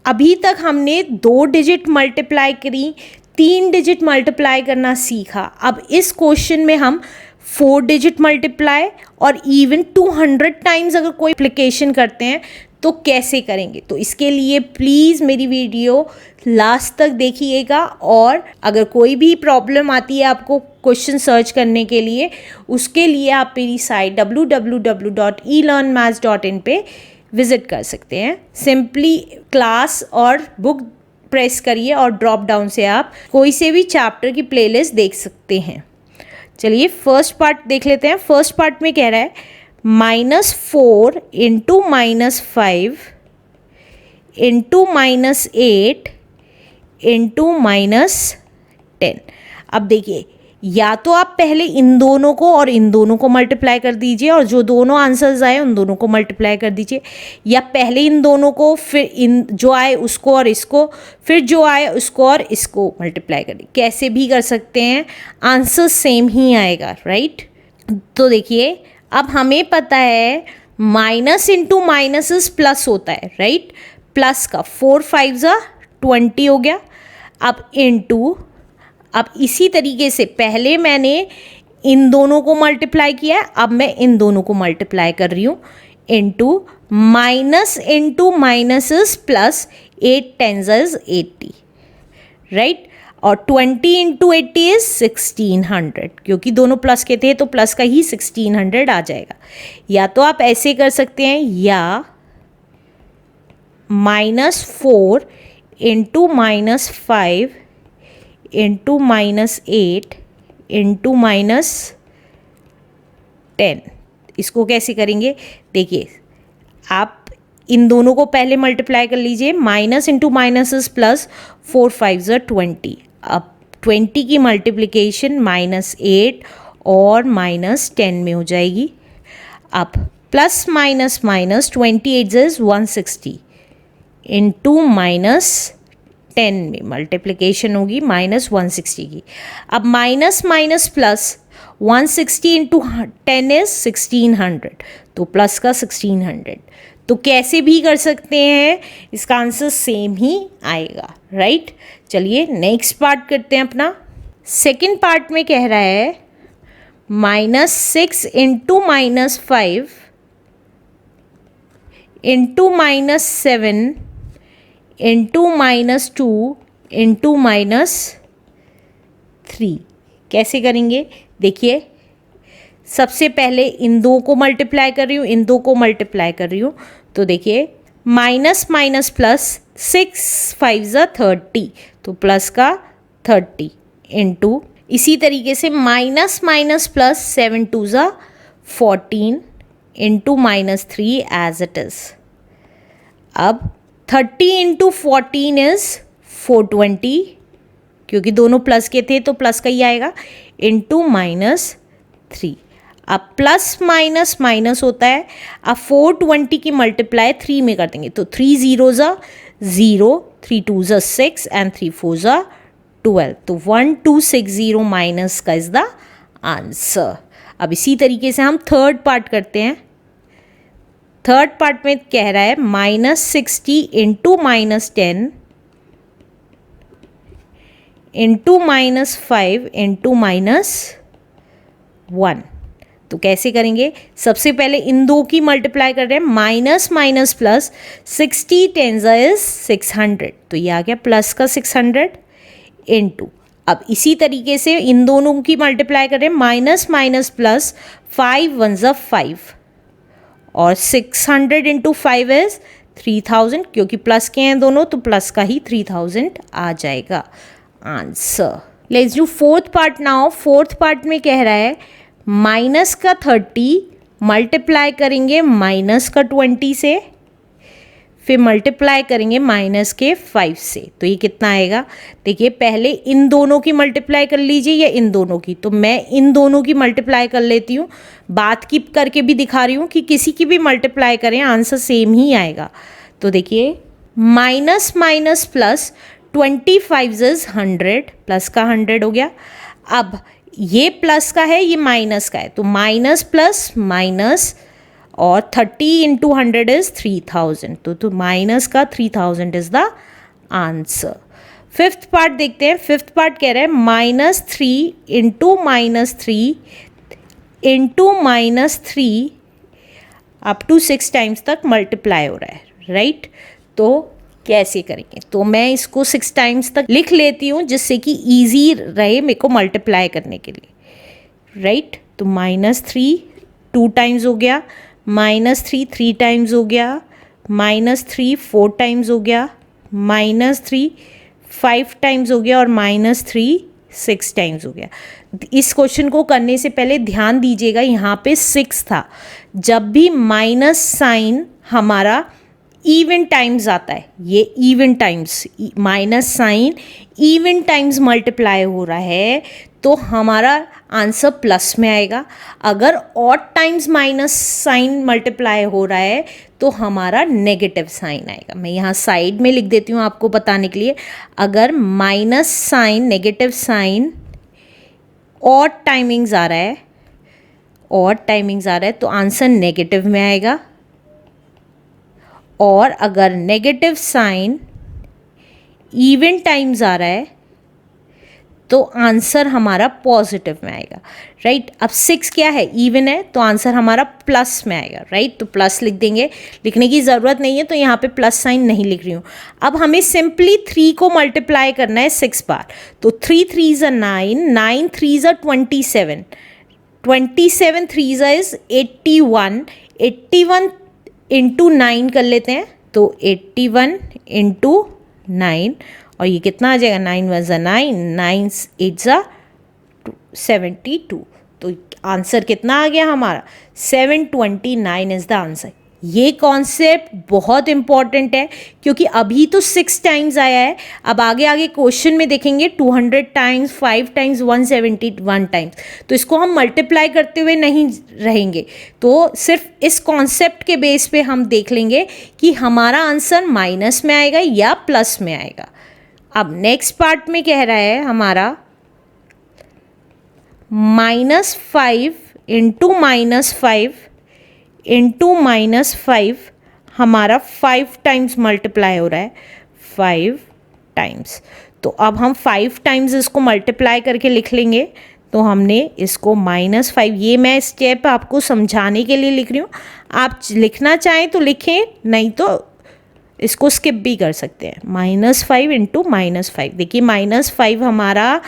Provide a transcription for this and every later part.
अभी तक हमने 2 डिजिट मल्टीप्लाई करी, 3 डिजिट मल्टीप्लाई करना सीखा। अब इस क्वेश्चन में हम 4 डिजिट मल्टीप्लाई और इवन 200 टाइम्स अगर कोई एप्लीकेशन करते हैं तो कैसे करेंगे। तो इसके लिए प्लीज़ मेरी वीडियो लास्ट तक देखिएगा, और अगर कोई भी प्रॉब्लम आती है आपको क्वेश्चन सर्च करने के लिए, उसके लिए आप मेरी साइट www.elearnmaths.in पे विज़िट कर सकते हैं। सिंपली क्लास और बुक प्रेस करिए और ड्रॉप डाउन से आप कोई से भी चैप्टर की प्लेलिस्ट देख सकते हैं। चलिए फर्स्ट पार्ट देख लेते हैं। फर्स्ट पार्ट में कह रहा है -4 इंटू -5 इंटू -8 इंटू -10। अब देखिए, या तो आप पहले इन दोनों को और इन दोनों को मल्टीप्लाई कर दीजिए और जो दोनों आंसर्स आए उन दोनों को मल्टीप्लाई कर दीजिए, या पहले इन दोनों को फिर इन जो आए उसको और इसको, फिर जो आए उसको और इसको मल्टीप्लाई कर दीजिए। कैसे भी कर सकते हैं, आंसर सेम ही आएगा, राइट। तो देखिए अब हमें पता है माइनस इंटू माइनस प्लस होता है, राइट। प्लस का 4 5 20 हो गया। अब इंटू, अब इसी तरीके से पहले मैंने इन दोनों को मल्टीप्लाई किया है, अब मैं इन दोनों को मल्टीप्लाई कर रही हूँ। Into minus into minus plus 8 10 80, right. और 20 इंटू 80 इज 1600, क्योंकि दोनों प्लस के थे तो प्लस का ही 1600 आ जाएगा। या तो आप ऐसे कर सकते हैं, या -4 इंटू -5 इंटू -8 इंटू -10। इसको कैसे करेंगे, देखिए आप इन दोनों को पहले मल्टीप्लाई कर लीजिए। Minus into minus plus 4 5 20। अब 20 की मल्टीप्लिकेशन -8 और -10 में हो जाएगी। अब plus minus minus 28 is 160 into -10 में मल्टीप्लिकेशन होगी -160 की। अब minus minus plus 160 into 10 is 1600, तो प्लस का 1600। तो कैसे भी कर सकते हैं, इसका आंसर सेम ही आएगा, राइट। चलिए नेक्स्ट पार्ट करते हैं अपना। सेकंड पार्ट में कह रहा है -6 इंटू -5 इंटू -7 इंटू -2 इंटू -3। कैसे करेंगे, देखिए सबसे पहले इन दो को मल्टीप्लाई कर रही हूँ, इन दो को मल्टीप्लाई कर रही हूँ। तो देखिए माइनस माइनस प्लस 6 5 30, तो प्लस का 30 इंटू, इसी तरीके से minus minus plus 7 2 14 into -3 as it is. अब 30 इंटू 14 इज़ 420, क्योंकि दोनों प्लस के थे तो प्लस का ही आएगा, इंटू -3। अब प्लस माइनस माइनस होता है। अब 420 की मल्टीप्लाई 3 में कर देंगे, तो 3 0 0, 3 2 6 एंड 3 4 12, तो 1260 माइनस का इज द आंसर। अब इसी तरीके से हम थर्ड पार्ट करते हैं। थर्ड पार्ट में कह रहा है -60 इंटू -10 इंटू -5 इंटू -1। तो कैसे करेंगे, सबसे पहले इन दो की मल्टीप्लाई कर रहे हैं। माइनस माइनस प्लस 60 10 इज 600, तो ये आ गया प्लस का 600 इंटू। अब इसी तरीके से इन दोनों की मल्टीप्लाई कर रहे हैं। माइनस माइनस प्लस 5 1 5, और 600 इंटू 5 इज 3000, क्योंकि प्लस के हैं दोनों तो प्लस का ही 3000 आ जाएगा answer. Let's do fourth part now. Fourth part में कह रहा है माइनस का 30 मल्टीप्लाई करेंगे माइनस का 20 से, फिर मल्टीप्लाई करेंगे माइनस के 5 से, तो ये कितना आएगा। देखिए पहले इन दोनों की मल्टीप्लाई कर लीजिए या इन दोनों की, तो मैं इन दोनों की मल्टीप्लाई कर लेती हूँ। बात की करके भी दिखा रही हूँ कि किसी की भी मल्टीप्लाई करें आंसर सेम ही आएगा। तो देखिए minus minus plus 25 is 100, plus का 100 हो गया। अब ये प्लस का है, ये माइनस का है, तो माइनस प्लस माइनस और 30 इंटू 100 इज 3000, तो माइनस का 3000 is the answer. Fifth part देखते हैं। फिफ्थ पार्ट कह रहा है -3 into -3 into -3 up to 6 times तक मल्टीप्लाई हो रहा है, राइट। तो कैसे करेंगे, तो मैं इसको 6 टाइम्स तक लिख लेती हूँ जिससे कि ईजी रहे मेरे को मल्टीप्लाई करने के लिए, राइट। तो -3 2 टाइम्स हो गया, -3 3 टाइम्स हो गया, -3 4 टाइम्स हो गया, -3 5 टाइम्स हो गया और -3 6 टाइम्स हो गया। इस क्वेश्चन को करने से पहले ध्यान दीजिएगा, यहाँ पे 6 था। जब भी माइनस साइन हमारा इवन टाइम्स आता है, ये even times, minus sign even times multiply हो रहा है तो हमारा आंसर प्लस में आएगा। अगर odd times minus sign multiply हो रहा है तो हमारा नेगेटिव साइन आएगा। मैं यहाँ साइड में लिख देती हूँ आपको बताने के लिए। अगर minus sign, negative sign odd timings आ रहा है, ऑड टाइमिंग्स आ रहा है तो आंसर नेगेटिव में आएगा। और अगर नेगेटिव साइन इवन टाइम्स आ रहा है तो आंसर हमारा पॉजिटिव में आएगा, राइट। अब 6 क्या है, इवन है, तो आंसर हमारा प्लस में आएगा, राइट। तो प्लस लिख देंगे, लिखने की ज़रूरत नहीं है तो यहाँ पे प्लस साइन नहीं लिख रही हूँ। अब हमें सिंपली 3 को मल्टीप्लाई करना है 6 बार। तो 3 3 ज़ा 9, 9 3 ज़ा 27, 27 3 ज़ा इज़ 81, 81 इंटू 9 कर लेते हैं। तो 81 इंटू 9 और ये कितना आ जाएगा, 9 1 ज़ा 9, 9 8 ज़ा 72। तो आंसर कितना आ गया हमारा, 729 इज़ द आंसर। ये कॉन्सेप्ट बहुत इंपॉर्टेंट है क्योंकि अभी तो 6 टाइम्स आया है, अब आगे आगे क्वेश्चन में देखेंगे 200 टाइम्स, 5 टाइम्स, 171 टाइम्स, तो इसको हम मल्टीप्लाई करते हुए नहीं रहेंगे। तो सिर्फ इस कॉन्सेप्ट के बेस पे हम देख लेंगे कि हमारा आंसर माइनस में आएगा या प्लस में आएगा। अब नेक्स्ट पार्ट में कह रहा है हमारा -5 इंटू -5 इंटू -5 हमारा 5 टाइम्स मल्टीप्लाई हो रहा है, 5 टाइम्स। तो अब हम 5 टाइम्स इसको मल्टीप्लाई करके लिख लेंगे। तो हमने इसको -5, ये मैं स्टेप आपको समझाने के लिए लिख रही हूँ, आप लिखना चाहें तो लिखें, नहीं तो इसको स्किप भी कर सकते हैं। -5 इंटू -5, देखिए -5 हमारा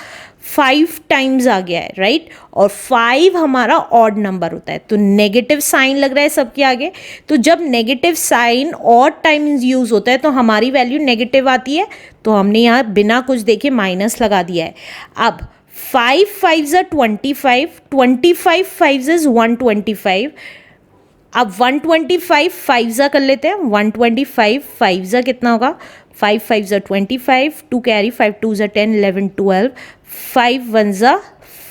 5 टाइम्स आ गया है, राइट। और 5 हमारा ऑड नंबर होता है तो नेगेटिव साइन लग रहा है सबके आगे। तो जब negative sign odd times use होता है तो हमारी वैल्यू नेगेटिव आती है, तो हमने यहाँ बिना कुछ देखे माइनस लगा दिया है। अब 5 5 ज़ा 25, 25 5 इज़ 125। अब 125 5 ज़ा कर लेते हैं, 125 5 ज़ा कितना होगा, 5 5 ज़ा 25, 2 कैरी, 5 2 ज़ा 10, 11 12, 5 1 ज़ा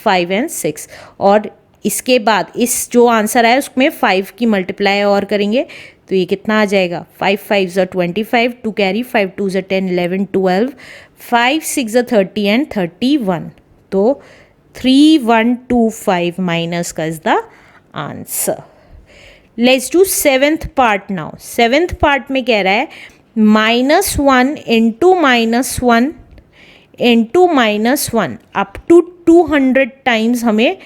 5 एंड 6। और इसके बाद इस जो आंसर आया उसमें 5 की मल्टीप्लाई और करेंगे तो ये कितना आ जाएगा, 5 5 ज़ा 25, 2 कैरी, 5 2 ज़ा 10, 11 12, 5 6 ज़ा 30 एंड 31। तो 3125 माइनस का is the answer. Let's do 7th part now. 7th part में कह रहा है -1 into -1 into -1 up to 200 times हमें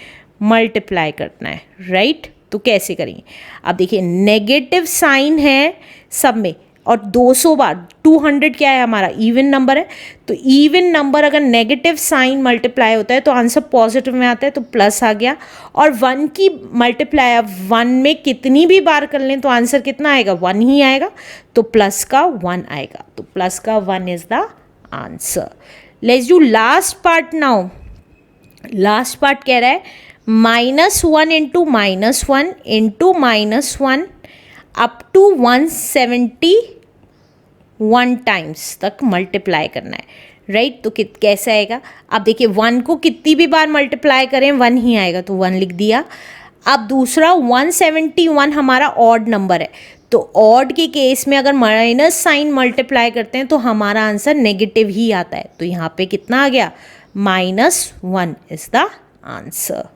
मल्टीप्लाई करना है, राइट। तो कैसे करेंगे, अब देखिए नेगेटिव साइन है सब में और 200 बार, 200 क्या है हमारा इवन नंबर है, तो इवन नंबर अगर नेगेटिव साइन मल्टीप्लाई होता है तो आंसर पॉजिटिव में आता है, तो प्लस आ गया। और 1 की मल्टीप्लाई अब 1 में कितनी भी बार कर लें तो आंसर कितना आएगा, 1 ही आएगा, तो प्लस का 1 आएगा, तो प्लस का 1 is the answer. Let's do last part now. Last part कह रहा है -1 into -1 into -1 up to 171 times तक मल्टीप्लाई करना है, राइट। तो कैसे आएगा, अब देखिए 1 को कितनी भी बार मल्टीप्लाई करें 1 ही आएगा, तो 1 लिख दिया। अब दूसरा 171 हमारा ऑड नंबर है, तो ऑड के केस में अगर माइनस साइन मल्टीप्लाई करते हैं तो हमारा आंसर नेगेटिव ही आता है, तो यहाँ पे कितना आ गया, -1 इज द आंसर।